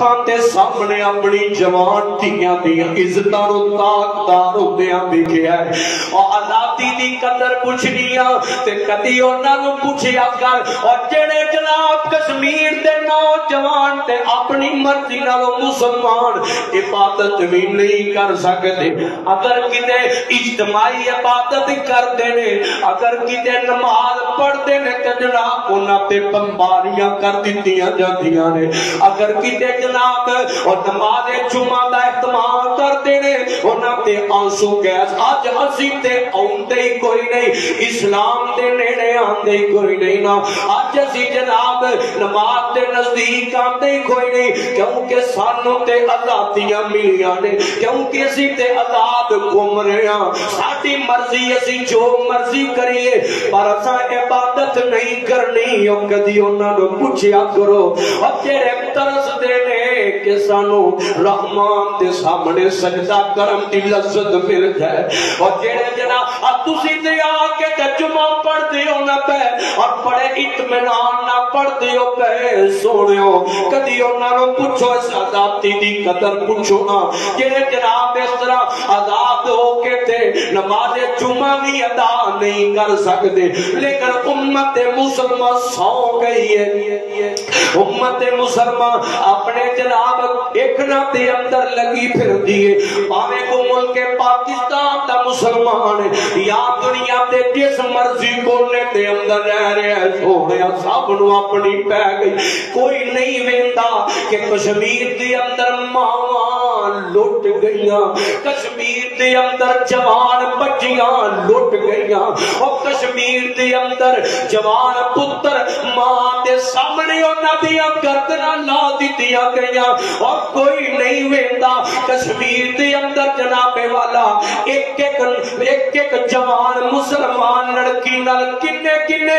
اکھاں تے سامنے اپنی جوان تھیاں دیاں عزتاں نو تاکدار ہوندیاں ویکھیا ہے اور آزادی دی قدر پوچھنیاں تے کدی انہاں نو پوچھیا کر اور جڑے جناب کشمیر دے نوجوان تے اپنی مرضی نال مسلمان عبادت بھی نہیں کر سکتے اگر کتے اجتماعی عبادت کرتے نے اگر کتے نماز پڑھتے نے تے جناب انہاں تے بمباریاں کر دتیاں جاندیاں نے اگر کتے جناب اور نماز جمعہ دا اہتمام کرتے نے انہاں تے آنسو گیس اج اسی تے آندے ہی کوئی نہیں اسلام دے نیڑے آندے ہی کوئی نہیں نا اج اسی جناب نماز دے نزدیک آندے ہی کوئی نہیں کیونکہ سانوں تے آزادیاں ملیاں نے کیونکہ اسی تے آزاد گھوم رہے ہاں ساڈی مرضی اسی جو مرضی کریے پر اساں عبادت نہیں کرنی او کدی انہاں نو پوچھیا کرو اور تیرے ترس دے نے کہ سانوں رحمان دے سامنے سجدہ کرم دی لذت مل جائے اور جڑے جنا تسی تے آ کے جمعہ پڑھ دیو نہ پے اور بڑے اطمینان نہ پڑھ دیو پے سونیو کدی انہاں نو پوچھو اس آزادی دی قدر پوچھو نا جڑے جناب اس طرح آزاد ہو کے تے نماز جمعہ بھی ادا نہیں کر سکتے لیکن امت مسلمان سو گئی ہے امت مسلمان اپنے جناب ایک نہ تے اندر لگی پھر دیئے پاوے کو ملک پاکستان دا مسلمان یا دنیا تے جس مرضی کونے تے اندر رہ رہے ہیں سوڑے سب نو اپنی پہ گئی کوئی نہیں ویندا کہ کشمیر دے اندر ماواں لٹ گئیاں کشمیر دے اندر جوان بچیاں لٹ گئیاں اور کشمیر دے اندر جوان پتر ماں دے سامنے انہاں دیاں گردناں لا دتیاں گئیاں اور کوئی نہیں ویندا کشمیر دے اندر جناب والا ایک ایک جوان مسلمان لڑکی نال کنے کنے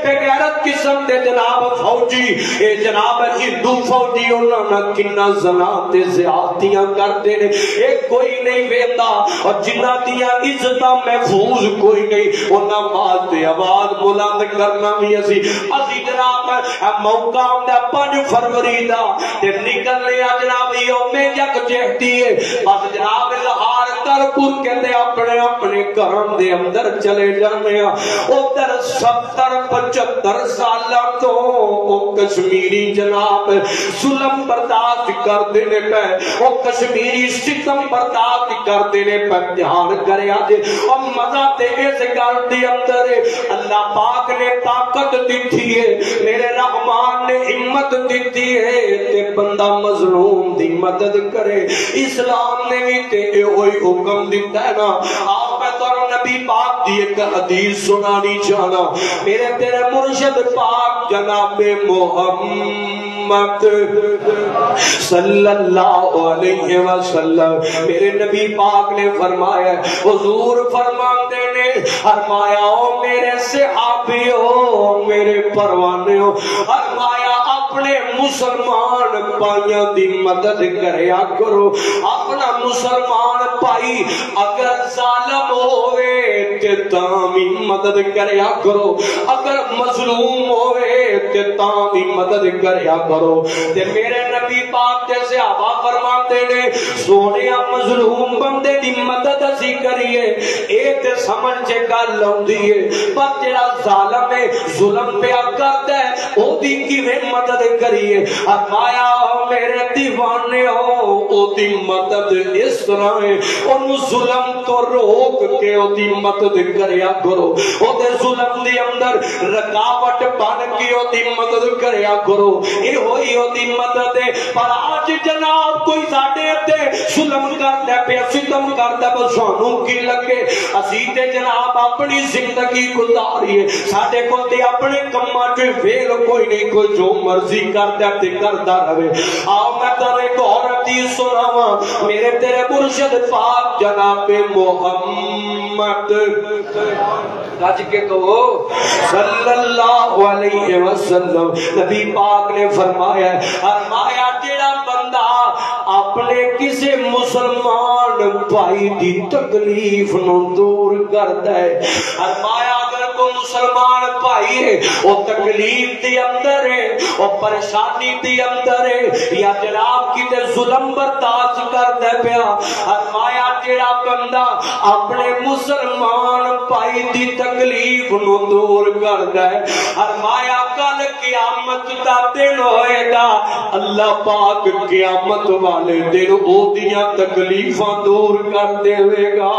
بے غیرت قسم دے جناب فوجی اے جناب ہندو فوجی انہاں نال کنا زنا تے زیادتیاں کردے نے اے کوئی نہیں ویندا اور جنہاں دیاں عزتاں محفوظ کوئی نہیں انہاں بات تے آواز بلند کرنا بھی اسی جناب موقع ہوندا 5 فروری دا تے نکلنے جناب یوم یکجہتی ہے بس جناب لہار کر پور کہتے اپنے اپنے گھروں دے اندر چلے جانے ادھر 70-75 سالاں تو کشمیری جناب ظلم برداشت کر دینے پہ وہ کشمیری ستم برداشت کر دینے پہ دھیان کرے آجے اور مزہ تے اس گل دے اندر اللہ پاک نے طاقت دیتی ہے میرے رحمان نے ہمت دیتی ہے تے بندہ مظلوم دی مدد کرے اسلام نے بھی تے ہوئی حکم دیتا ہے نا آپ میں تو نبی پاک دی ایک حدیث سنانی چاہنا میرے تیرے مرشد پاک جناب محمد صلی اللہ علیہ وسلم میرے نبی پاک نے فرمایا حضور فرماتے نے فرمایا او میرے صحابیو میرے پروانے فرمایا اپنے مسلمان بھائیوں دی مدد کریا کرو اپنا مسلمان بھائی اگر ظالم ہوئے تے تامی مدد کریا کرو اگر مظلوم ہوئے تے تامی مدد کریا کرو تے میرے نبی پاک تے صحابہ فرماتے نے سونیا مظلوم بندے دی مدد اسی کریے اے تے سمجھ چے گل لاؤندی ہے پر جڑا ظالم ہے ظلم پیا کردا ہے او دی کیویں مدد کریے فرمایا میرے دیوانے ہو او دی مدد اس طرح ہے اونوں ظلم تو روک کے او دی مدد کریا کرو او دے ظلم دی اندر رکاوٹ بن کے او دی مدد کریا کرو اے ہوئی او دی مدد ہے پر آج جناب کوئی ساڈے تے ظلم کردا ہے ستم کردا ہے بس سانوں کی لگے اسی تے جناب اپنی زندگی گزاریے ساڈے کول تے اپنے کماں تے فیل کوئی نہیں کوئی جو مرضی کردا تے کردا رہے آؤ میں تمہیں ایک اور حدیث سناواں میرے تیرے مرشد پاک جناب محمد گج کے کہو صلی اللہ علیہ وسلم نبی پاک نے فرمایا جیڑا بندہ اپنے اپنے کسی مسلمان بھائی دی تکلیف نو دور کرتا ہے. فرمایا اگر کوئی مسلمان بھائی ہے وہ تکلیف دی اندر ہے، وہ پریشانی دی اندر ہے، یا جناب کی تے ظلم برداشت کرتا پیا، فرمایا جڑا بندہ اپنے مسلمان بھائی دی تکلیف نو دور کرتا ہے، فرمایا کل قیامت دا دن ہوئے گا، اللہ پاک قیامت والے دن او دیاں تکلیفاں دور کر دے گا.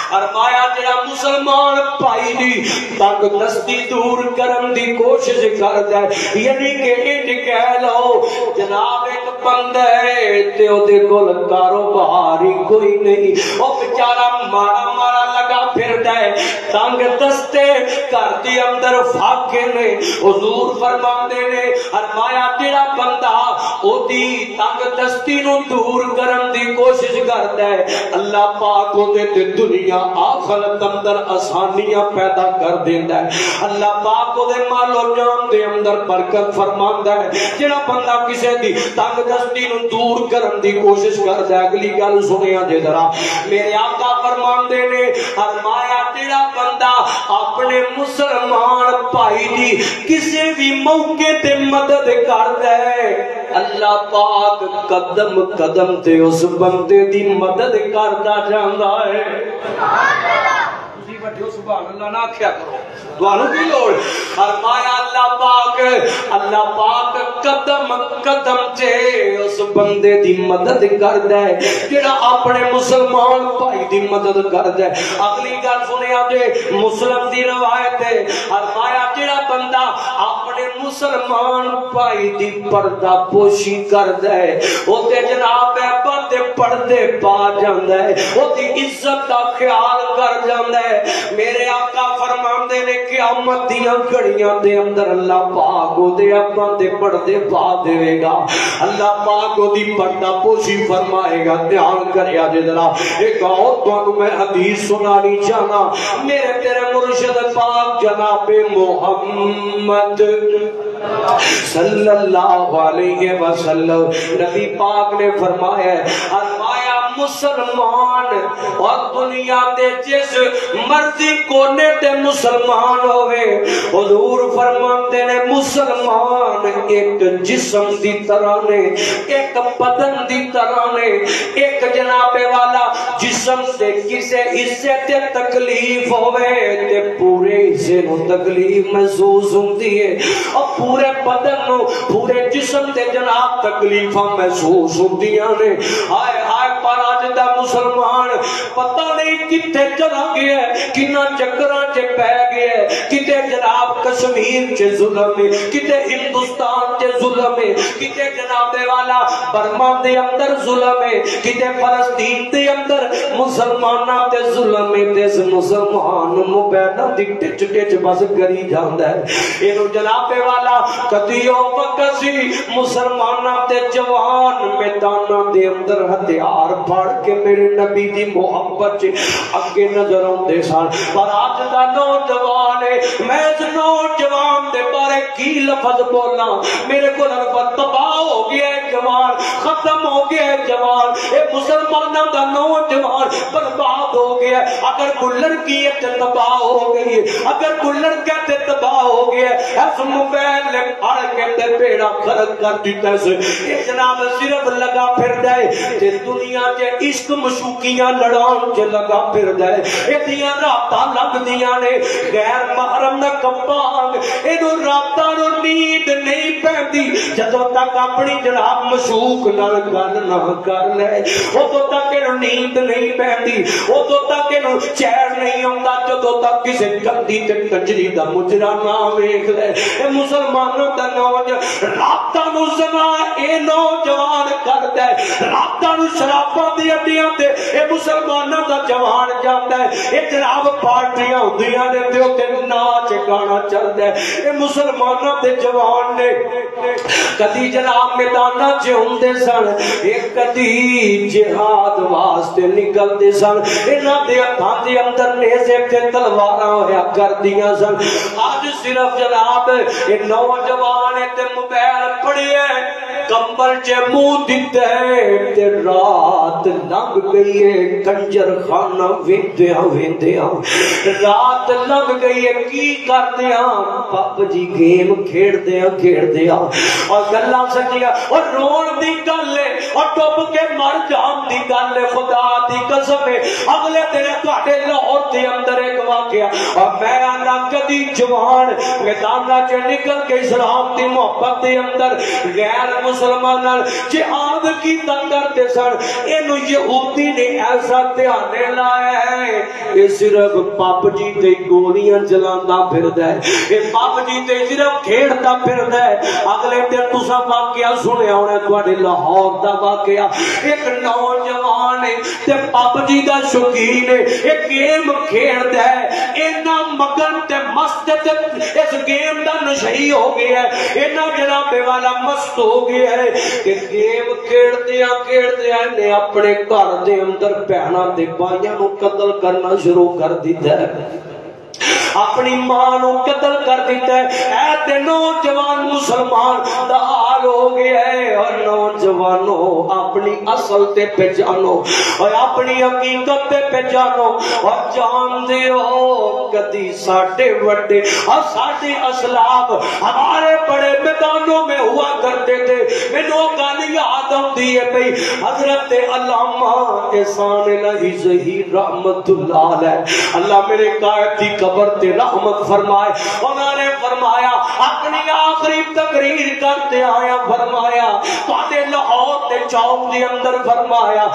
فرمایا جڑا مسلمان بھائی دی تنگ دستی دور کرن دی کوشش کردا ہے، یعنی کہ انج کہہ لو جناب ایک بندہ ہے تے او دے کول کاروبار ہی کوئی نہیں، او بیچارہ مارا مارا لگا پھردا ہے، تنگ دستے گھر دے اندر فاقے نے. حضور فرماندے نے فرمایا جڑا بندہ او دی تنگ دستی نو دور کرن دی کوشش کردا ہے، اللہ پاک او دے تے دنیا آخرت اندر آسانیاں پیدا کر دیندا ہے. اللہ پاک دے مال و جان دے اندر برکت فرماندا ہے. جڑا بندہ کسے دی تنگ دستی نو دور کرن دی کوشش کردا ہے، اگلی گل سنیا جے ذرا، میرے آقا فرماندے نے فرمایا جڑا بندہ اپنے مسلمان بھائی دی کسے بھی موقع تے مدد کردا ہے، اللہ پاک قدم قدم تے اس بندے دی مدد کردا جاندا ہے. سبحان اللہ نہ کیا کرو دوانوں کی لوڑ. فرمایا اللہ پاک قدم قدم تے اس بندے دی مدد کردا ہے جڑا اپنے مسلمان بھائی دی مدد کردا ہے. اگلی گل سنیا جے مسلم دی روایت ہے، فرمایا جڑا بندہ اپنے مسلمان بھائی دی پردہ پوشی کردا ہے او تے جناب بندے پردے پا جاندا ہے، او دی عزت دا خیال کر جاندا ہے. میرے آقا فرماندے نے قیامت دیاں گھڑیاں دے اندر اللہ پاک او دے اپاں دے پردے پا دے گا، اللہ پاک او دی پردہ پوشی فرمائے گا. دھیان کریا جے ذرا ایک اور تانوں میں حدیث سنانی چاہنا. میرے تیرے مرشد پاک جناب محمد صلی اللہ علیہ وسلم نبی پاک نے فرمایا مسلمان اور دنیا دے جس مرضی کونے تے مسلمان ہوئے، حضور فرماتے نے مسلمان ایک جسم دی طرح نے، ایک بدن دی طرح نے. ایک جناب والا جسم سے کسے حصے تے تکلیف ہوئے تے پورے حصے نو تکلیف محسوس ہوندی ہے، اور پورے بدن نو پورے جسم تے جناب تکلیفاں محسوس ہوندیاں نے. ہائے ہائے پر آج دا مسلمان پتہ نہیں کتے چلا گیا ہے، کنا چکراں چ پہ گیا ہے، کتے جناب کشمیر چ ظلم ہے، کتے ہندوستان چ ظلم ہے، کتے جناب والا برما دے اندر ظلم ہے، کتے فلسطین دے اندر مسلماناں تے ظلم ہے. تے مسلمان مبینہ دی ٹچ ٹچ بس کری جاندا ہے. اینو جناب والا کدی او وقت سی مسلماناں تے جوان میداناں دے اندر ہتھیار پھڑ کے میرے نبی دی محبت اگے نظر آندے سن، پر اج دا نوجوان ہے. میں اس نوجوان دے بارے کی لفظ بولا، میرے کو لفظ تباہ ہو گیا ہے جوان، ختم ہو گیا ہے جوان، اے مسلمانوں دا نوجوان برباد ہو گیا ہے. اگر کوئی لڑکی ہے تے تباہ ہو گئی ہے، اگر کوئی لڑکا تے تباہ ہو گیا ہے. اس موبائل نے پھڑ کے تے بیڑا غرق کر دیتا ہے. اے جناب صرف لگا پھردا ہے تے دنیا تے عشق مشوقیاں لڑان تے لگا پھردا ہے. اے دیاں راتاں لگدیاں نے غیر محرم نہ کمپان، اینو راتاں نو نیند نہیں پیندی جدوں تک اپنی جناب مشوق نال گل نہ کر لے، اودوں تک اینو نیند نہیں پیندی، اودوں تک اینو چین نہیں آوندا جدوں تک کسے گندی تے کنجری دا مجرا نہ ویکھ لے. اے مسلمانوں دا نوجوان راتاں نو زنا اے نوجوان کردا ہے، راتاں نو شراباں دی اڈیاں تے اے مسلمانوں دا جوان جاندا ہے. اے جناب پارٹیاں ہوندیاں نے تے اوتے ناچ گانا چلدا ہے. اے مسلمانوں دے جوان نے کدی جناب میداناں چ ہوندے سن، اے کدی جہاد واسطے نکلدے سن، انہاں دے ہتھاں دے اندر نیزے تے تلواراں ہویا کردیاں سن. اج صرف جناب اے نوجوان تے موبائل پڑے کمبل چ منہ دتا ہے تے رات لنگ گئی ہے کنجر خانہ ویندیاں ویندیاں رات لنگ گئی ہے کی کردیاں پپ جی گیم کھیڑدیاں اور گلاں سجیاں اور رون دی گل ہے اور ڈب کے مر جان دی گل ہے خدا دی قسم ہے اگلے دن تواڈے لاہور دے اندر ایک واقعہ اور میں آنا کدی جوان میداناں چ نکل کے اسلام دی محبت دے اندر غیر مسلمان نال جہاد کیتا کرتے سن اینو یہودی نے ایسا دھیان لایا ہے یہ صرف پاپ جی تے گولیاں چلاندا پھردا ہے یہ پاپ جی تے صرف کھیڈدا پھردا ہے اگلے دن تساں واقعہ سنیا ہونا تواڈے لاہور دا واقعہ ایک نوجوان ہے تے پاپ جی دا شوقین ہے ایک گیم کھیڈدا ہے اینا مگن تے مست تے اس گیم دا نشئی ہو گیا ہے اینا جناب والا مست ہو گیا ہے کہ گیم کھیڈدیاں نے اپنے گھر دے اندر بہناں تے بھائیاں نو قتل کرنا شروع کر دیتا ہے اپنی ماں نو قتل کر دیتا ہے اے تے نوجوان مسلمان دا حال ہو گیا ہے اور نوجوانوں اپنی اصل تے پہچانو اور اپنی حقیقت تے پہچانو اور جان دے ہو کدی ساڈے وڈے اور ساڈے اسلاف ہمارے بڑے میدانوں میں ہوا کرتے تھے مینوں گل یاد آتی ہے بھئی حضرت علامہ احسان الہی ظہیر رحمت اللہ علیہ اللہ میرے قائد کی قبر تے رحمت فرمائے انہوں نے فرمایا اپنی آخری تقریر کرتے آیا فرمایا تواڈے لاہور تے چوک دے اندر فرمایا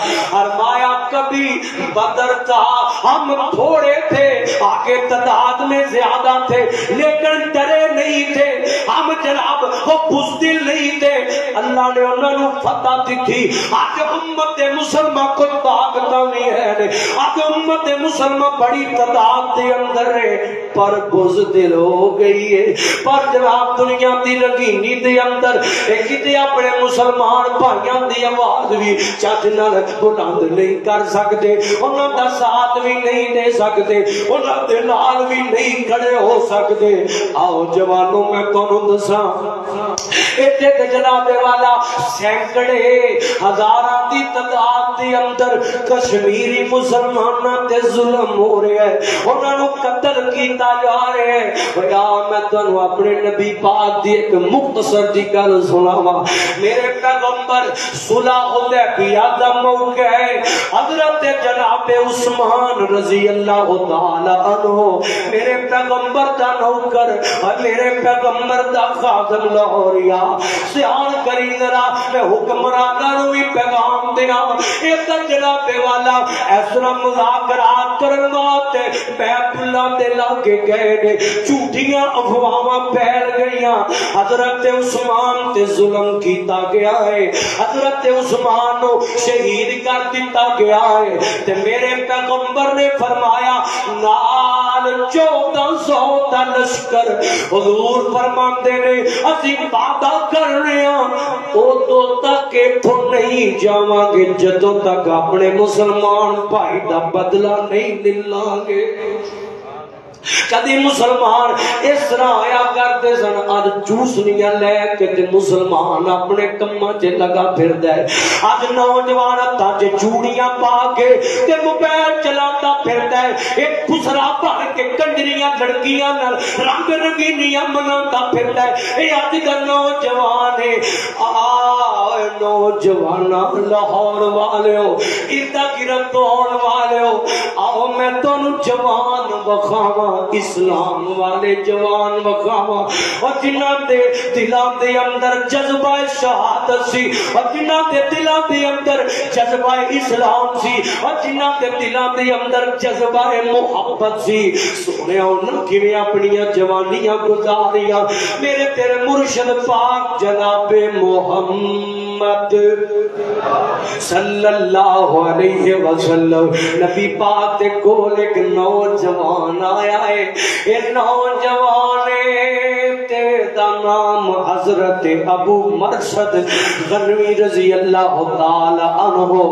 کبھی بدر تھا ہم تھوڑے تھے آگے تعداد میں زیادہ تھے لیکن ڈرے نہیں تھے ہم جناب وہ بزدل نہیں تھے اللہ نے انہوں نے فتح دی تھی آج امت مسلمہ کوئی طاقت نہیں ہے آج امت مسلمہ بڑی تعداد دے اندر ہے پر بزدل ہو گئی ہے پر جناب دنیا دی رنگینی دے اندر کتے اپنے مسلمان بھائیاں دی آواز بھی چج نال بلند نہیں کر سکتے انہاں دا ساتھ بھی نہیں دے سکتے انہاں دے نال بھی نہیں کھڑے ہو سکتے آؤ جوانوں میں تانوں دساں ایتھے تے جناب والا سینکڑے ہزاراں دی تعداد دے اندر کشمیری مسلماناں تے ظلم ہو رہا ہے انہاں نو قتل کیتا جا رہا ہے بھیا میں تانوں اپنے نبی پاک دی ایک مختصر دی گل سناواں میرے پیغمبر صلح حدیبیہ دا موقع ہے حضرت جناب عثمان رضی اللہ تعالی عنہ میرے پیغمبر دا نوکر اور میرے پیغمبر دا خادم لاہوریا سیان کری ذرا میں حکمراناں نو بھی پیغام دینا ایک جناب والا ایسا مذاکرات کرن واسطے بیت اللہ دے لاگے گئے نے جھوٹیاں افواہاں پھیل گئیاں حضرت عثمان تے ظلم کیتا گیا ہے حضرت عثمان نو شہید کر دیتا گیا ہے تے میرے پیغمبر نے فرمایا نال 1400 دا لشکر حضور فرماندے نے اسی وعدہ کر رہے ہاں اودوں تک ایتھوں نہیں جاواں گے جدوں تک اپنے مسلمان بھائی دا بدلہ نہیں للاں گے کدی مسلمان اس طرح آیا کرتے سن آج چوسنیاں لے کے تے مسلمان اپنے کماں چ لگا پھردا ہے آج نوجوان ہتھاں چ چوڑیاں پا کے تے موبائل چلاتا پھردا ہے ایک خسرا بن کے کنجریاں لڑکیاں نال رنگ رنگینیاں مناتا پھردا ہے اے اج دا نوجوان ہے نوجواناں لاہور والےو اردا گرد ہون والےو آؤ میں تانوں جوان وکھاواں اسلام والے جوان وکھاواں اور جنہاں دے دلاں دے اندر جذبہ شہادت سی اور جنہاں دے دلاں دے اندر جذبہ اسلام سی اور جنہاں دے دلاں دے اندر جذبہ محبت سی سونیا انہاں کیویں اپنیاں جوانیاں گزاریاں میرے تیرے مرشد پاک جناب محمد صلی اللہ علیہ وسلم نبی پاک دے کول ایک نوجوان آیا ہے اے نوجوان تے دا نام حضرت ابو مرشد غنوی رضی اللہ تعالی عنہ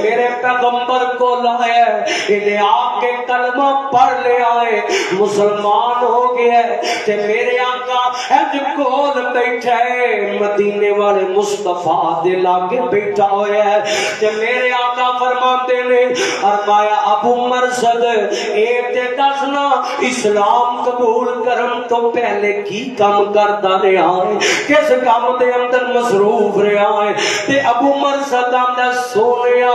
میرے پیغمبر کو لائے انہیں آ کے کلمہ پڑھ لے آئے مسلمان ہو گیا تے میرے آقا اج کول بیٹھے مدینے والے مصطفیٰ دے لاگے بیٹھا ہویا ہے تے میرے آقا فرماتے نے فرمایا ابو مرشد ایک تے دسنا اسلام قبول کرم تو پہلے کی کام کرتا رہا ہے کس کام دے اندر مصروف رہا ہے تے ابو مرشد آندا سونیا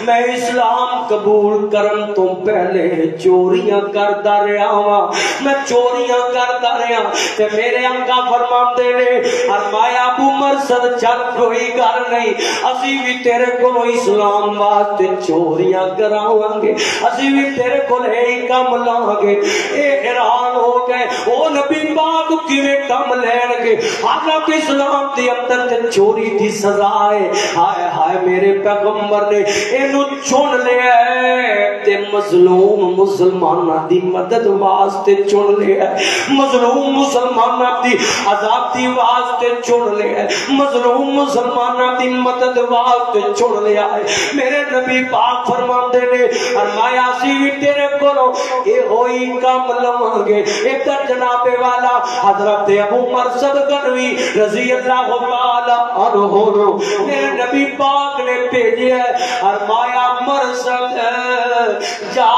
میں اسلام قبول کرن تو پہلے چوریاں کرتا رہا ہوں میں چوریاں کرتا رہا تے میرے آقا فرماتے نے فرمایا ابو مرشد چل کوئی گل نہیں اسی بھی تیرے کو اسلام واسطے چوریاں کراواں گے اسی بھی تیرے کو یہی کام لاں گے اے حیران ہو گئے او نبی پاک کیویں کام لین گے حالانکہ اسلام دے اندر تے چوری دی سزا ہے ہائے ہائے میرے پیغمبر نے اینو چن لیا تے مظلوم مسلماناں دی مدد واسطے چن لیا مظلوم مسلماناں دی آزادی واسطے چن لیا مظلوم مسلماناں دی مدد واسطے چن لیا میرے نبی پاک فرماتے نے فرمایا سی بھی تیرے کولوں اے ہوئی کام لواں گے ادھر جناب والا حضرت ابو مرشد غنوی رضی اللہ تعالی عنہ میرے نبی پاک نے بھیجا فرمایا مرشد جا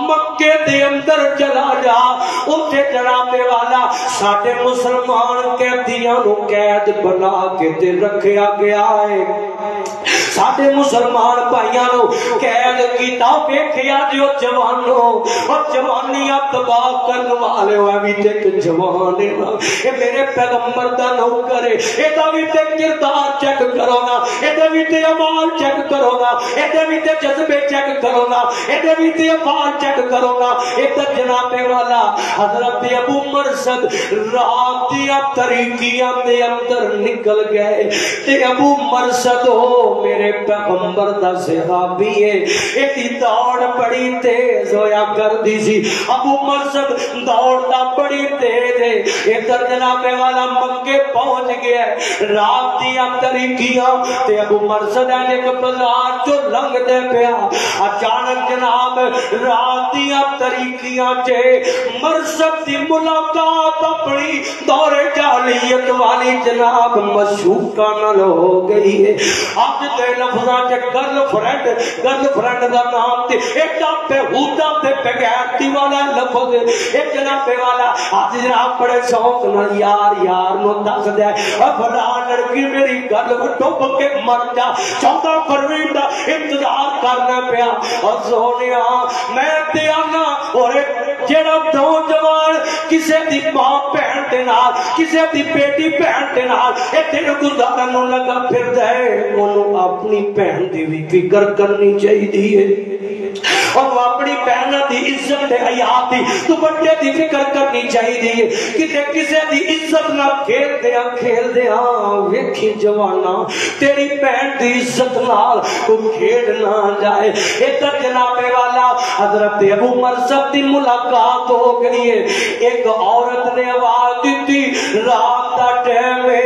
مکے دے اندر چلا جا اوتھے جناب والا ساڈے مسلمان قیدیاں نو قید بنا کے تے رکھیا گیا ہے ساڈے مسلمان بھائیاں نو قید کیتا ویکھیا جو جوانو او جوانیاں تباہ کرن والے ہوئے بھی تے جوان ہے نا اے میرے پیغمبر دا نوکر ہے اے دا بھی تے کردار چیک کرو نا اے دا بھی تے اعمال چیک کرو نا اے دا بھی تے جذبے چیک کرو نا اے دا بھی تے افعال چیک کرو نا اے تے جناب والا حضرت ابو مرشد رات دیا طریقیاں دے اندر نکل گئے تے ابو مرشد ہو میرے پیغمبر دا صحابی ہے ایتی دوڑ بڑی تیز ہویا کر دی سی ابو مرشد دوڑ دا بڑی تیز ہے ادھر جناب والا مکے پہنچ گیا رات دیا طریقیاں تے ابو مرشد ایک بازار جو لنگ دے پیا اچانک جناب رات دیا طریقیاں چے مرشد دی ملاقات اپنی دور جاہلیت والی جناب مشوقہ نال ہو گئی ہے آج تے لفظاں چ گرل فرینڈ دا نام تے ایڈا بےہودہ تے بغیرتی والا لفظ اے جناب والا آج جناب بڑے شوق نال یار نو دس دے فلاں لڑکی میری گل ڈوب کے مر جا 14 فروری دا انتظار کرنا پیا اور سونیا میں تے آنا اور جڑا نوجوان کسے دی ماں بہن دے نال کسے دی بیٹی بہن دے نال اے دن گزارن نوں لگا پھردا ہے اونوں اپنی بہن دی بھی فکر کرنی چاہیے اور اپنی بہن دی عزت تے حیا دی دوپٹے دی فکر کرنی چاہیے کسے دی عزت نہ کھیل دے ویکھی جوانا تیری بہن دی عزت نال تو کھیڈ نہ جائے ادھر جناب والا حضرت ابو مرشد دی ملاقات ہو گئی ہے ایک عورت نے آواز دی رات دا ٹائم ہے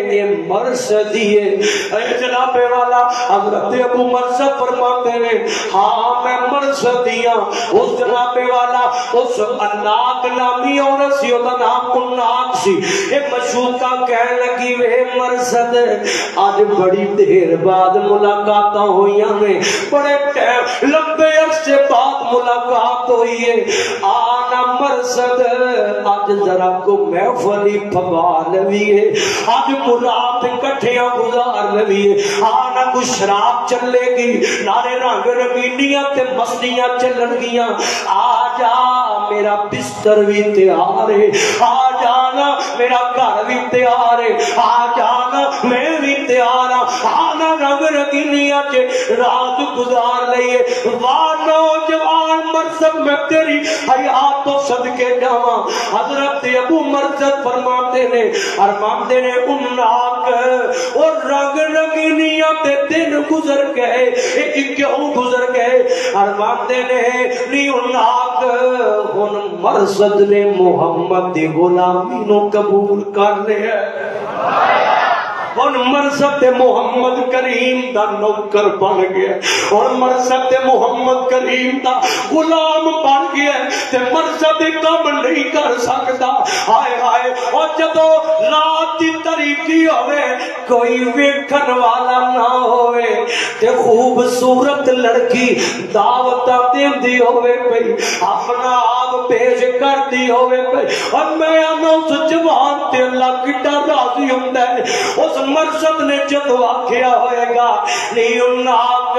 اے مرشدی ہے جناب والا حضرت ابو مرشد فرماتے ہیں ہاں میں مرشدیاں اس جناب والا اس اناق نامی عورت سی دا نام اناق سی اے مشوقہ کہنے لگی وے مرشد آج بڑی دیر بعد ملاقاتاں ہوئیاں میں بڑے لمبے عرصے بعد ملاقات ہوئی ہے آنا مرشد آج ذرا کو محفلی پھوا لوی ہے آج مرات کٹھیاں گزار لوی ہے آنا کو شراب چلے گی نارے رنگ رنگینیاں تے مستیاں چلن گیاں آجا میرا بستر بھی تیار ہے آجانا میرا گھر بھی تیار ہے آجانا میں بھی تیار ہاں آنا رنگ رنگینیاں تے رات گزار لئیے واہ نوجوان مرشد میں تیری حیات تو صدقے جاواں حضرت ابو مرشد فرماتے نے اناق اور رنگ رنگینیاں تے دے دن گزر گئے کیوں گزر گئے فرماندے نے نہیں ناک ہن مرصد نے محمد دی غلامی نو قبول کر لیا اور مرصد محمد کریم دا نوکر بن گیا اور مرصد محمد کریم دا غلام بن گیا تے مرصد کم نہیں کر سکتا ہائے ہائے اور جدو رات دی تاریکی ہوئے کوئی ویکھن والا نہ ہوئے تے خوبصورت لڑکی دعوت دیندی ہوئے پئی اپنا آپ پیش کر دی ہوئے پئی اور میں اس جوان تے اللہ کڈا راضی ہوندا ہے اس مرصد نے جدو آکھیا ہوئے گا نہیں ناک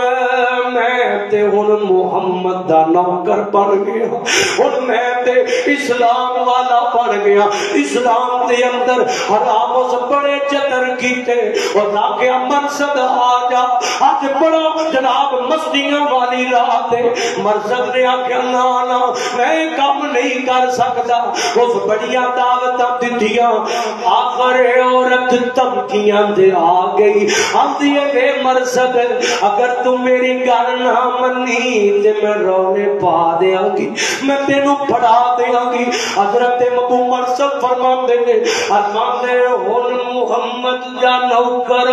میں تے ہن محمد دا نوکر بن گیا ہن میں تے اسلام والا بن گیا اسلام دے اندر حرام اس بڑے چتر کیتے اور آکھیا مرصد آ جا اج بڑا جناب مستیاں والی رات ہے مرصد نے آکھیا نا نا میں کام نہیں کر سکتا اس بڑیاں دعوتاں دتیاں آخر عورت تمکیاں دے آ گئی آندی ہے بے مرصد اگر تم میری گل نہ منی تے میں رونے پا دیاں گی میں تینوں پڑھا دیاں گی حضرت ابو مرصد فرماندے نے فرماندے ہن محمد دا نوکر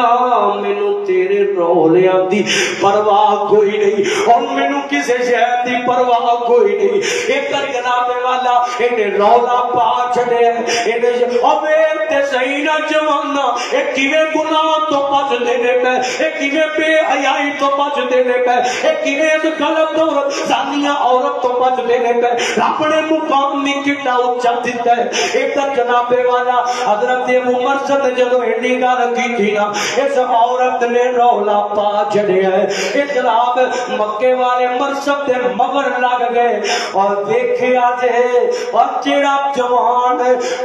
مینوں تیرے رولیاں دی پرواہ کوئی نہیں اور مینوں کسے شے دی پرواہ کوئی نہیں ایک جناب والا اینے رولا پا چھڑے اینے او ویر تے صحیح نہ جوانا اے کیویں گناہ تو بچ دینے پہ اے کیویں بے حیائی تو بچ دینے پہ اے کیویں اس غلط عورت زانیہ عورت تو بچ دینے پہ رب نے مقام نہیں کتنا اونچا دیتا ہے ایک تر جناب والا حضرت ابو مرصد نے جدو ہنڈی گل کی تھی نا اس عورت نے رولا پا چھڑیا ہے اے جناب مکے والے مرصد دے مگر لگ گئے اور دیکھے آجے اور جیڑا جوان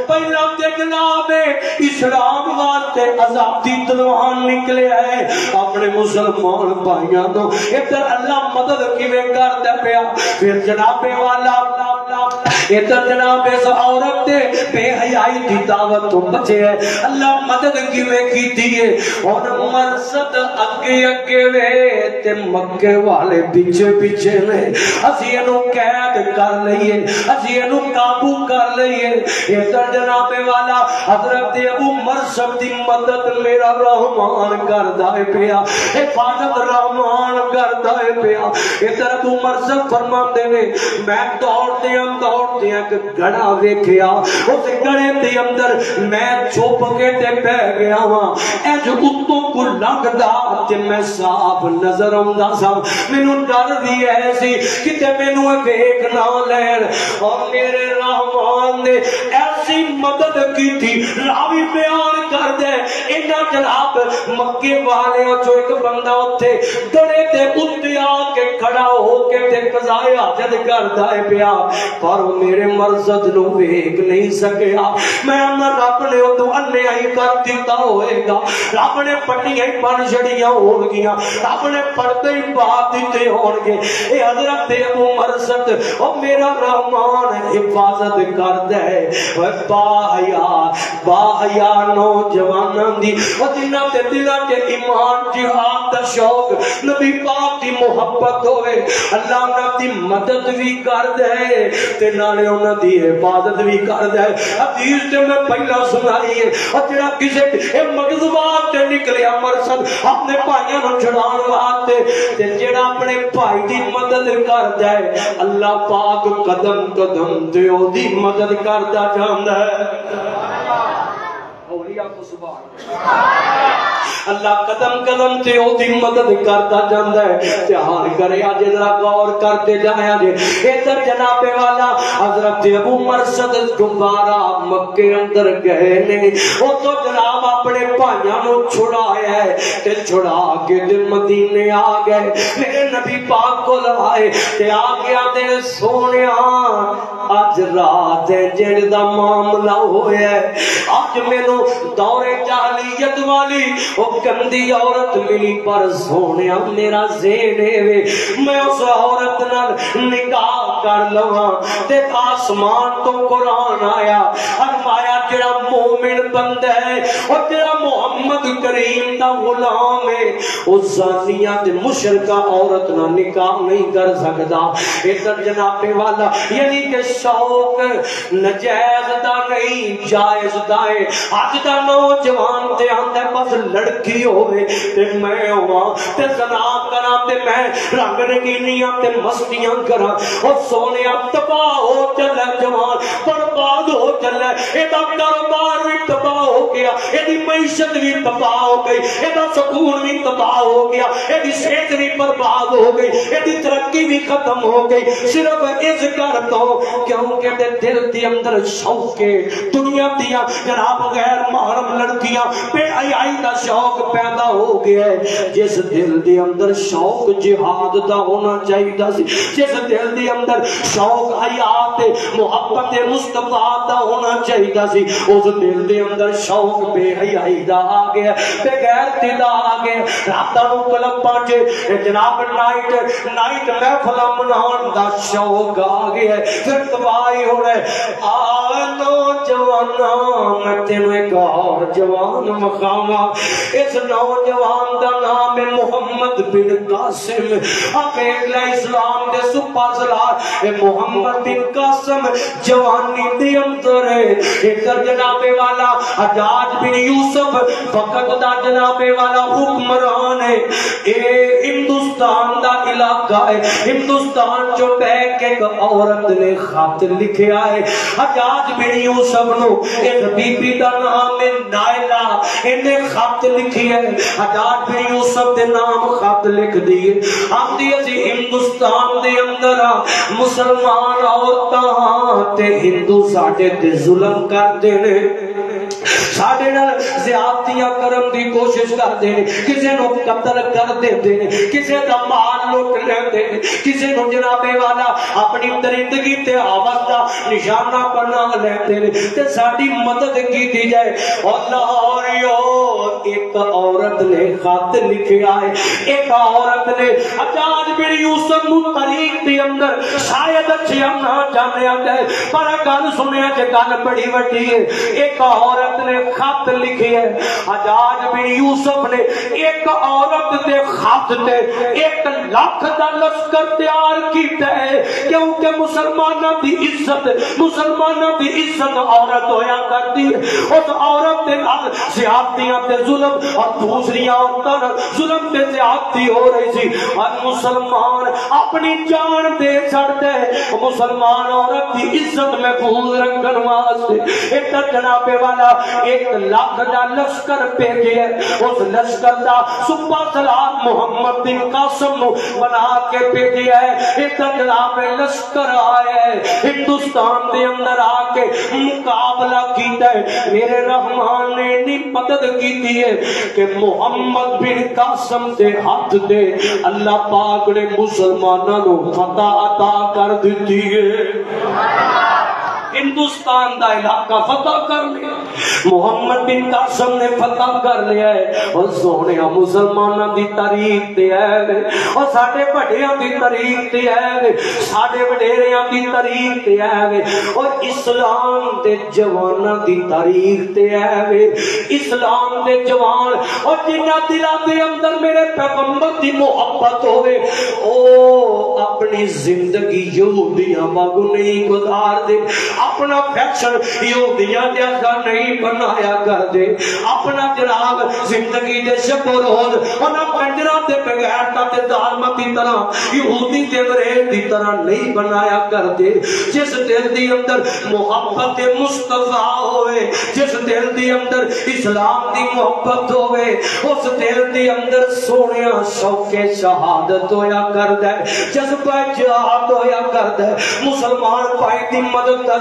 پہلا تے جناب اسلام واسطے آزادی دلوان نکلے ہے اپنے مسلمان بھائیاں تو ادھر اللہ مدد کیویں کردا پیا پھر جناب والا ادھر جناب اس عورت تے بے حیائی دی دعوت تو بچے ہے اللہ مدد کیویں کیتی ہے اور مرصد اگے اگے وے تے مکے والے پیچھے پیچھے نے اسی انو قید کر لئیے اسی انو قابو کر لئیے ادھر جناب والا حضرت ابو مرصد دی مدد میرا رحمان کردا ہے پیا حفاظت رحمان کردا ہے پیا ادھر ابو مرصد فرماندے نے میں دوڑتے ہیں کہ گڑا ویکھیا اس گڑے دے اندر میں چھپ کے تے بہ گیا ہاں اے جو اتوں کو لگدا تے میں صاحب نظر آوندا سا مینوں ڈر بھی ایسی کتے مینوں ویکھ نہ لین اور میرے رحمان نے ایسی مدد کی تھی راوی بیان کر دے انہاں جناب مکے والے جو ایک بندہ اوتھے گڑے تے اُتے آ کے کھڑا ہو کے تے قضائے حاجت کردا ہے پیا پر میرے مرصد نو ویکھ نہیں سکیا میں رب نے او تو انیائی کر دیتا ہوئے گا رب نے پٹیاں بن چھڑیاں ہون گیاں رب نے پردے بات دیتے ہون گے اے حضرت ابو مرصد او میرا رحمان حفاظت کردا ہے با حیا نوجواناں دی او جنہاں تے دلاں تے ایمان جہاد دا شوق نبی پاک دی محبت ہوئے اللہ انہاں دی مدد بھی کردا ہے تے نالے انہاں دی حفاظت بھی کردا ہے حدیث تے میں پہلا سنائی ہے اور جڑا کسے اے مغزوات تے نکلیا مرصد اپنے بھائیاں نوں چھڑان واسطے تے جڑا اپنے بھائی دی مدد کردا ہے اللہ پاک قدم قدم تے او دی مدد کردا جاندا ہے اولیاء کو سبحان اللہ قدم قدم تے او دی مدد کرتا جاندا ہے دھیان کرے اج ذرا غور کرتے جایا جے ادھر جناب والا حضرت ابو مرصد دوبارہ مکے اندر گئے نے او تو جناب اپنے بھائیاں نو چھڑایا ہے تے چھڑا کے تے مدینے آ گئے میرے نبی پاک کو لائے تے آ گیا تے سونیا اج رات جڑ دا معاملہ ہویا ہے اج مینوں دور جاہلیت والی او گندی عورت ملی پر سونیا میرا زین ہے میں اس عورت نال نکاح کر لواں تے آسمان تو قرآن آیا فرمایا جڑا مومن بندہ ہے اور جڑا محمد کریم دا غلام ہے او زانیہ تے مشرکہ عورت نہ نکاح نہیں کر سکدا. ادھر جناب والا یعنی کہ شوق نجائز دا نہیں جائز دا ہے. اج دا نوجوان تے آندا بس لڑکی ہوے تے میں ہواں تے زنا کراں تے میں رنگ رنگینیاں تے مستیاں کراں. او سونیا تباہ ہو چلا جوان برباد ہو چلا. ایدا کاروبار بھی تباہ ہو گیا, ایدی معیشت بھی تباہ ہو گئی, ایدا سکون بھی تباہ ہو گیا, ایدی صحت بھی برباد ہو گئی, ایدی ترقی بھی ختم ہو گئی. صرف اس کر تو کیونکہ دل دی اندر شوق ہے دنیا دیا جناب غیر محرم لڑکیاں بے حیائی دا شوق پیدا ہو گیا ہے. جس دل دی اندر شوق جہاد دا ہونا چاہیے سی, جس دل دی اندر شوق حیات محبت مصطفیٰ دا ہونا چاہیے سی, اس دل دے اندر شوق بے حیائی دا آ گیا, بے غیرتی دا آ گیا. راتاں نوں کلباں وچ جناب نائٹ محفل مناون دا شوق آ گیا ہے. پھر تباہی ہو رہا ہے. آ نوجواناں میں تینوں ایک اور جوان مقاماں. اس نوجوان دا نام ہے محمد بن قاسم. آپ اسلام دے سپر سالار محمد بن قاسم جوانی دی اندر ہے. ادھر جناب والا حجاج بن یوسف وقت دا جناب والا حکمران ہے. اے ہندوستان دا علاقہ ہے. ہندوستان جو بیٹھ کے ایک عورت نے خط لکھیا ہے حجاج بن یوسف نو. ایک بی بی دا نام ہے نائلہ, انہیں خط لکھی ہے. حجاج بن یوسف دے نام خط لکھ دیے. آندی اسی ہندوستان دے اندر مسلمان عورتاں تے ہندو ساڈے تے ظلم کرتے نے, ساڈے نال زیادتیاں کرن دی کوشش کرتے ہیں, کسے نو قتل کر دیتے ہیں, کسے دا مال لوٹ لیندے ہیں, کسے نو جناب والا اپنی درندگی تے آواز دا نشانہ بنا لیندے ہیں تے ساڈی مدد کیتی جائے. اللہ ایک عورت نے خط لکھیا ہے. ایک عورت نے حجاج بن یوسف نو طریق دے اندر شاید اچھا نہ جانیا جائے پر گل سنیا جے گل بڑی وڈی ہے. ایک عورت نے خط لکھی ہے. حجاج بن یوسف نے ایک عورت دے خط تے 1 لاکھ دا لشکر تیار کیتا ہے, کیونکہ مسلماناں دی عزت عورت ہویا کرتی ہے. اس عورت دے نال زیادتیاں تے ظلم اور دوسری عورتاں نال ظلم تے زیادتی ہو رہی سی. اور مسلمان اپنی جان دے چھڑتے مسلمان عورت دی عزت محفوظ رکھن واسطے ایک جناب والا 1 لاکھ دا لشکر بھیجے. اس لشکر دا صبح سلام محمد بن قاسم نو بنا کے بھیجے ہے. ایک جناب لشکر آیا ہے ہندوستان دے اندر آ کے مقابلہ کیتا ہے. میرے رحمان نے نہیں مدد کیتی ہے کہ محمد بن قاسم دے ہاتھ دے اللہ پاک نے مسلمانوں کو فتح عطا کر دیتی ہے. ہندوستان دا علاقہ فتح کر لیا, محمد بن قاسم نے فتح کر لیا ہے. اور سونے مسلمانوں دی تاریخ تے ہے, اور ساڈے بڑیاں دی تاریخ تے ہے, ساڈے وڈیریاں دی تاریخ تے ہے, اور اسلام دے جواناں دی تاریخ تے ہے. اسلام دے جوان اور جنہاں دلاں دے اندر میرے پیغمبر دی محبت ہوے او اپنی زندگی یہودیاں وانگو نہیں گزار دے, اپنا فیشن یہودیاں جیسا نہیں بنایا کر دے, اپنا جناب زندگی دے شب و روز انہاں کنجراں تے بغیرتاں تے ظالماں دی طرح یہودی تے انگریز دی طرح نہیں بنایا کر دے. جس دل دی اندر محبت مصطفیٰ ہوئے, جس دل دی اندر اسلام دی محبت ہوئے, اس دل دی اندر سونیا شوق شہادت ہویا کردا ہے, جذبہ جہاد ہویا کردا ہے. مسلمان بھائی دی مدد کا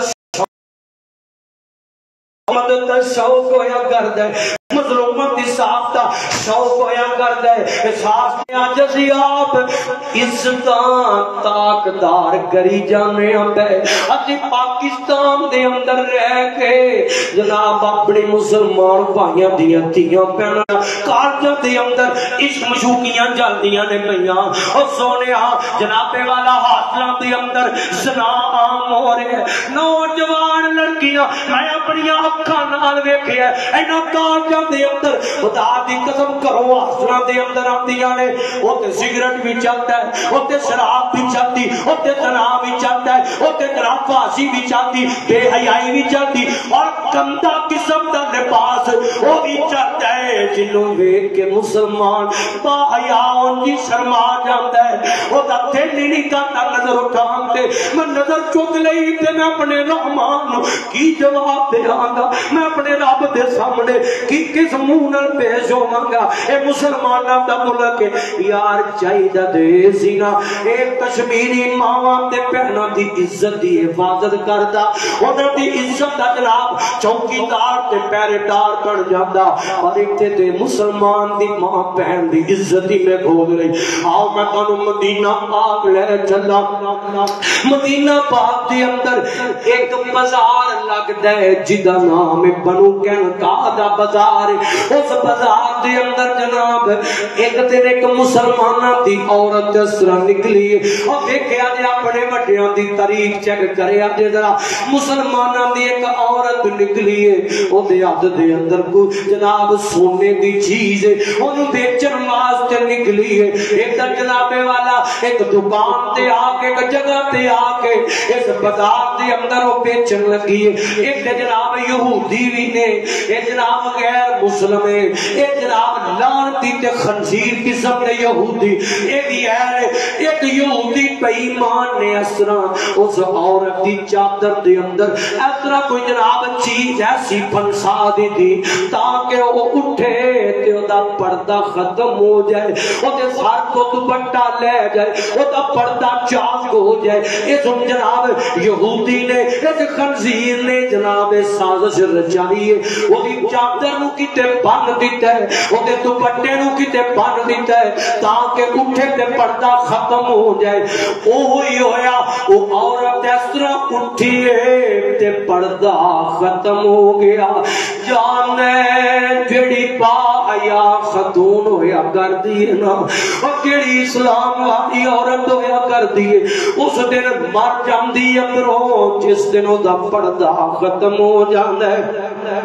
شوق ہویا کردا ہے. مظلومت انصاف دا شوق ہویا کردا ہے احساس اج اسی آپ عزتاں تاکدار کری جانے پے اسی پاکستان دے اندر رہ کے جناب اپنی مسلمان بھائیاں دیاں تھیاں پہنا کالجاں دے اندر عشق مشوقیاں جلدیاں نے پیاں او سونیا جناب والا حاصلاں دے اندر زنا عام ہو رہے ہیں نوجوان لڑکیاں میں اپنی اکھاں نال ویکھیا انہاں کالجاں دے اندر خدا دی قسم کرو حاصلاں دے اندر آندیاں نے اوتے سگریٹ بھی چلتا ہے اوتے شراب بھی چلتی اوتے زنا بھی چلتا ہے اوتے جناب فحاشی بھی چلتی بے حیائی بھی چلتی اور گندا قسم دا لباس وہ بھی چلتا ہے جنوں ویکھ کے مسلمان با حیا ان کی شرما جاندا ہے او دا دل نہیں کرتا نظر اٹھان تے میں نظر چک لئی تے میں اپنے رحمان کی جواب دیاں گا میں اپنے رب دے سامنے کی کس منہ نال پیش ہوواں گا اے مسلماناں دا ملک یار چاہیدا دے سی نا اے کشمیری ماواں تے بہناں دی عزت دی حفاظت کردا انہاں دی عزت دا جناب چوکیدار تے پہرےدار بن جاندا اور ایتھے تے مسلمان دی ماں بہن دی عزت ہی میں کھو گئی آؤ میں تانوں مدینہ پاک لے چلا مدینہ پاک دے اندر ایک بازار لگدا ہے جدا نام بنو قینقاع دا بازار اس بازار دے اندر جناب ایک دن ایک مسلماناں دی عورت اس طرح نکلی اور دیکھیا جے اپنے وڈیاں دی تاریخ چیک کریا جے ذرا مسلماناں دی ایک عورت نکلی ہے او دے ہاتھ دے اندر کو جناب سونے دی چیز ہے اونوں بیچن واسطے نکلی ہے ایک جناب والا ایک دکان تے آ کے ایک جگہ تے آ کے اس بازار دے اندر وہ بیچن لگی ہے ایک جناب یہودی بھی نے ایک جناب غیر مسلم ہے ایک جناب لعنتی تے خنزیر قسم دے یہودی اے بھی ہے ایک یہودی بے ایمان نے اس طرح اس عورت دی چادر دے اندر اس طرح کوئی جناب چیز ایسی پھنسا دی تھی تاکہ وہ اٹھے تے او دا پردہ ختم ہو جائے او دے سر تو دوپٹہ لے جائے او دا پردہ چاک ہو جائے اس جناب یہودی نے اس خنزیر نے جناب سازش رچائی ہے وہ دی چادر نو کتے بن دیتا ہے وہ دے دوپٹے نو کتے بن دیتا ہے تاکہ اٹھے تے پردہ ختم ہو جائے اوہی ہویا وہ عورت اس طرح اٹھی ہے تے پردہ ختم ہو گیا جانے جڑی با حیا خاتون ہویا کر دی نا اور جڑی اسلام والی عورت ہویا کر دی اس دن مر جاندی اندروں جس دن دا پردہ ختم ہو جاندا ہے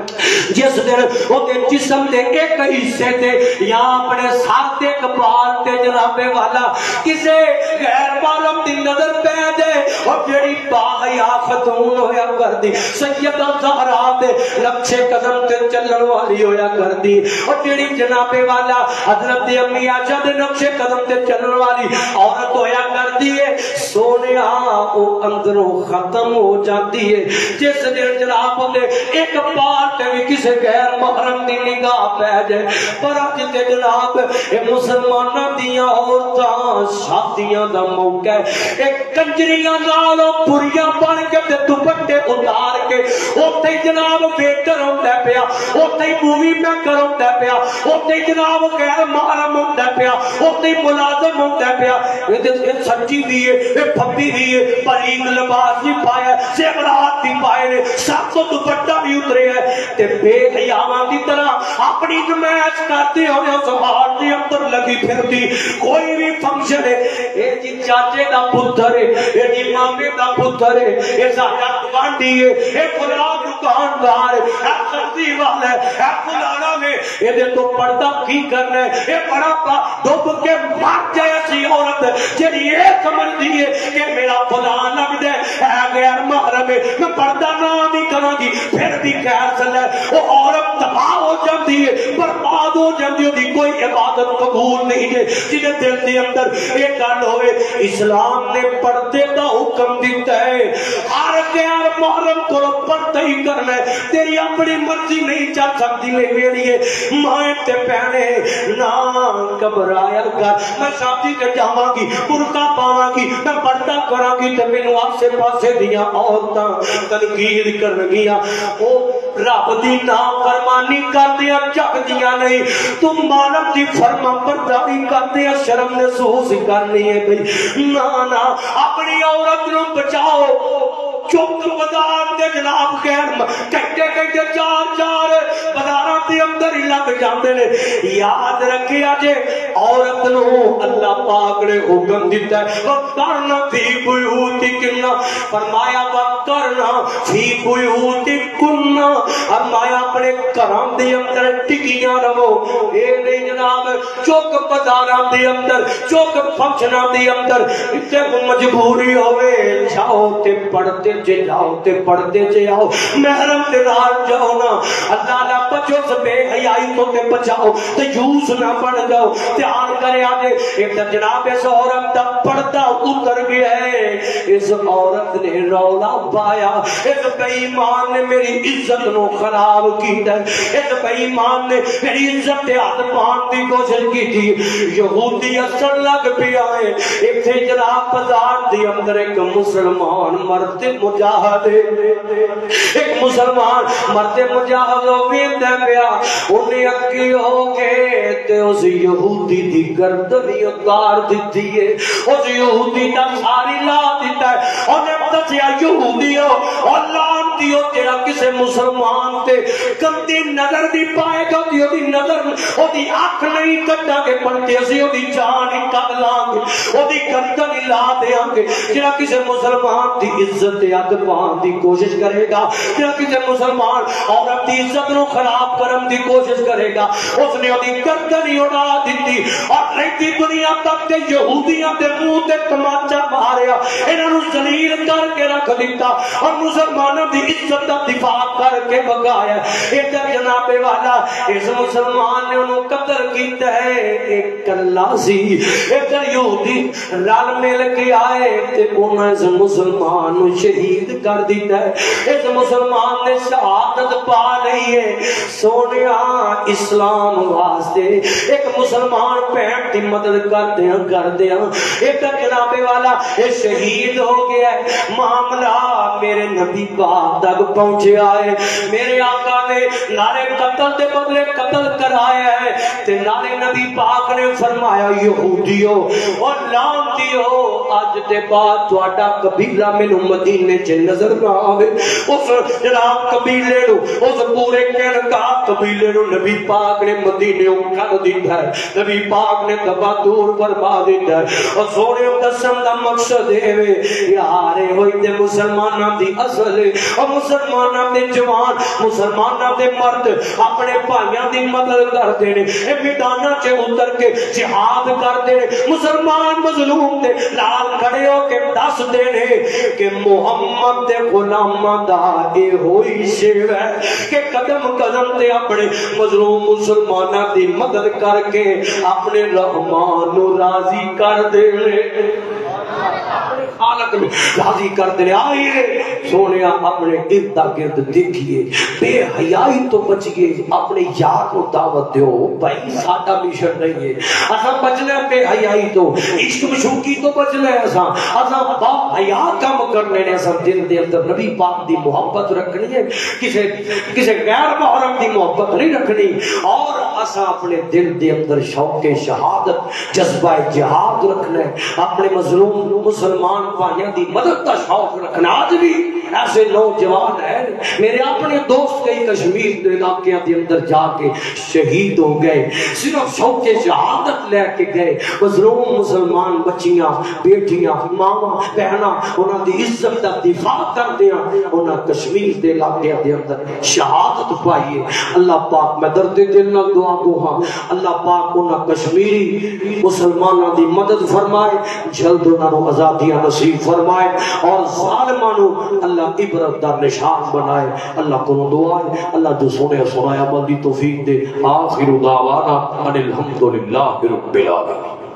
جس دن او دے جسم دے ایک حصے تے یا اپنے سر تے کپال تے جناب والا کسے غیر معلوم دی نظر پہ دے اور جڑی با حیا خاتون ہویا کر دی سیدہ زہرا تے لچھے قدم تے چلن والی ہویا کر دی اور جڑی جناب والا حضرت امی عائشہ دے نقشے قدم تے چلن والی عورت ہویا کر دی ہے سونیا او اندروں ختم ہو جاتی ہے جس دن جناب دے ایک بار تے بھی کسی غیر محرم دی نگاہ پہ جائے پر اج تے جناب اے مسلماناں دیاں عورتاں شادیاں دا موقع ہے ایک کنجریاں نالوں پریاں بن کے تے دوپٹے اتار کے اوتھے جناب ویٹر ہوندا پیا اوتھے مووی میکر ہوندا پیا اوتھے جناب غیر محرم ہوندا پیا اوتھے ملازم ہوندا پیا اے سچی بھی ہے اے پھپی بھی ہے باریک لباس بھی پایا زیورات بھی پائے نے سب کو دوپٹہ بھی اترے ہے تے بے حیاواں دی طرح اپنی نمائش کرتے ہوئے سبحان دی اندر لگی پھرتی کوئی بھی فنکشن ہے اے جی چاچے دا پتر ہے اے جی مامے دا پتر ہے اے سارا گوانڈی ہے اے فلاں دکاندار ہے اے سبزی والا ہے اے فلانا میں اے دے تو پردہ کی کرنا ہے اے بڑا پا ڈوب کے مر جائے سی عورت جڑی یہ سمجھ دیئے کہ میرا فلاں لگ دے اے غیر محرم ہے میں پردہ نہ بھی کروں گی پھر بھی خیر صلی اللہ وہ عورت تباہ ہو جاتی ہے برباد ہو جاتی ہے دی کوئی عبادت قبول نہیں ہے جنہیں دل دے اندر ایک گل ہوئے اسلام نے پردے دا حکم دیتا ہے ہر غیر محرم کو پردہ ہی کرنا ہے تیری اپنی مرضی نہیں چل سکتی میری ہے مائیں تے پہنے نہ گھبرایا کر میں شادی تے جاواں گی برقع پاواں گی میں پردہ کراں گی تے مینوں آسے پاسے دیاں عورتاں تنقید کرنگیاں او رب دی نافرمانی کردیا جھکدیاں نہیں، تم مالک دی فرما برداری کردیا شرم محسوس کرنی ہے بھئی نا نا اپنی عورت نو بچاؤ چوک بازار دے جناب خیر کہتے چار بازاراں دے اندر ہی لگ جاندے نے یاد رکھیا جے عورت نو اللہ پاک نے حکم دیتا ہے وَقَرْنَ فِي بُيُوتِكُنَّ فرمایا وَقَرْنَ فِي بُيُوتِكُنَّ فرمایا اپنے گھراں دے اندر ٹکیاں رہو اے نہیں جناب چوک بازاراں دے اندر چوک فنکشناں دے اندر تے مجبوری ہوئے جاؤ تے پڑھتے چے جاؤ تے پڑھتے چے آؤ محرم دے نال جاؤ نا اللہ نہ بچو سے بے حیائی تو تے بچاؤ تے جوس نہ بن جاؤ دھیان کرے آجے ایک جناب اس عورت دا پردہ اتر گیا ہے اس عورت نے رولا پایا اس بے ایمان نے میری عزت نو خراب کیتا ہے اس بے ایمان نے میری عزت تے ہاتھ پان دی کوشش کی تھی یہودی اثر لگ پیا ہے ایک تھے جناب بازار دی اندر ایک مسلمان مرد مجاہد ایک مسلمان مرد مجاہد ویندہ پیا انہیں اکی ہو کے تے اس یہودی دی گردنی اتار دیتی ہے اس یہودی دا ساری لا دیتا ہے انہیں بتایا یہودی ہو اور لانتی ہو تیرا کسے مسلمان تے گندی نظر دی پائے گا دی نظر او دی آنکھ نہیں کٹا کے پڑھتے اسی او دی جان ہی کٹ لانگے او دی گردن ہی لا دے آنگے تیرا کسے مسلمان دی عزت اگ پان دی کوشش کرے گا تیرا کسے مسلمان عورت دی عزت نو خراب کرن دی کوشش کرے گا اس نے او دی گردن ہی اڑا دیتی اور رہتی دنیا تک تے یہودیاں دے منہ تے تماچا ماریا انہاں نو ذلیل کر کے رکھ دیتا اور مسلمانوں دی عزت دا دفاع کر کے بگایا ادھر جناب والا اس مسلمان نے انہوں قتل کیتا ہے ایک کلا سی ادھر یہودی رل مل کے آئے تے انہوں اس مسلمان نو شہید کر دیتا ہے اس مسلمان نے شہادت پا لئی ہے سونیا اسلام واسطے ایک مسلمان پہن کی مدد کر دیا ایک جناب والا یہ شہید ہو گیا ہے معاملہ میرے نبی پاک تک پہنچے آئے میرے آقا نے نارے قتل دے بدلے قتل کرایا ہے تے نارے نبی پاک نے فرمایا یہودیو اور لعنتیو آج دے بعد تواڈا قبیلہ مینوں مدینے چ نظر نہ آوے اس جناب قبیلے نو اس پورے کہنگا قبیلے نو نبی پاک نے مدینے کر دیتا ہے نبی پاک نے تباہ دور بربا دیتا ہے اور سونے دسم دا مقصد ہے یارے ہوئی دے مسلمانہ دی اصل اور مسلمانہ دے جوان مسلمانہ دے مرد اپنے پائیاں دی مدد کر دینے میدانہ چے اتر کے جہاد کر دینے مسلمان مظلوم دے لال کھڑے ہو کے دس دینے کہ محمد دے غلامہ دا اے ہوئی شیو ہے کہ قدم قدم دے اپنے مظلوم مسلمانہ دی مدد کر کے اپنے رحمان راضی کر دینے خالق میں راضی کر دے آئیے سونیا اپنے ارد گرد دیکھیے بے حیائی تو بچیے اپنے یار کو دعوت دیو بھائی سادہ مشن نہیں ہے اساں بچنا بے حیائی تو عشق مشوقی تو بچنا ہے اساں با حیا کام کرنے نے اساں دل دے اندر نبی پاک دی محبت رکھنی ہے کسے غیر محرم دی محبت نہیں رکھنی اور اساں اپنے دل دے اندر شوق شہادت جذبہ جہاد رکھنا ہے اپنے مظلوم مسلمان بھائیوں دی مدد کا شوق رکھنا آج بھی ایسے نوجوان ہیں میرے اپنے دوست کئی کشمیر کے علاقے کے اندر جا کے شہید ہو گئے صرف شوق شہادت لے کے گئے مظلوم مسلمان بچیاں بیٹیاں ماما بہنا انہاں دی عزت دا دفاع کردے ہیں انہاں کشمیر کے علاقے کے اندر شہادت پائی ہے اللہ پاک میں درد دل نال دعا کو ہاں اللہ پاک انہاں کشمیری مسلمانوں دی مدد فرمائے جلد انہاں نو آزادیاں نصیب فرمائے اور ظالمانو اللہ عبرت دا نشان بنائے اللہ کو دعا ہے اللہ جو سنے سنایا عمل دی توفیق دے آخر دعوانا ان الحمدللہ رب العالمین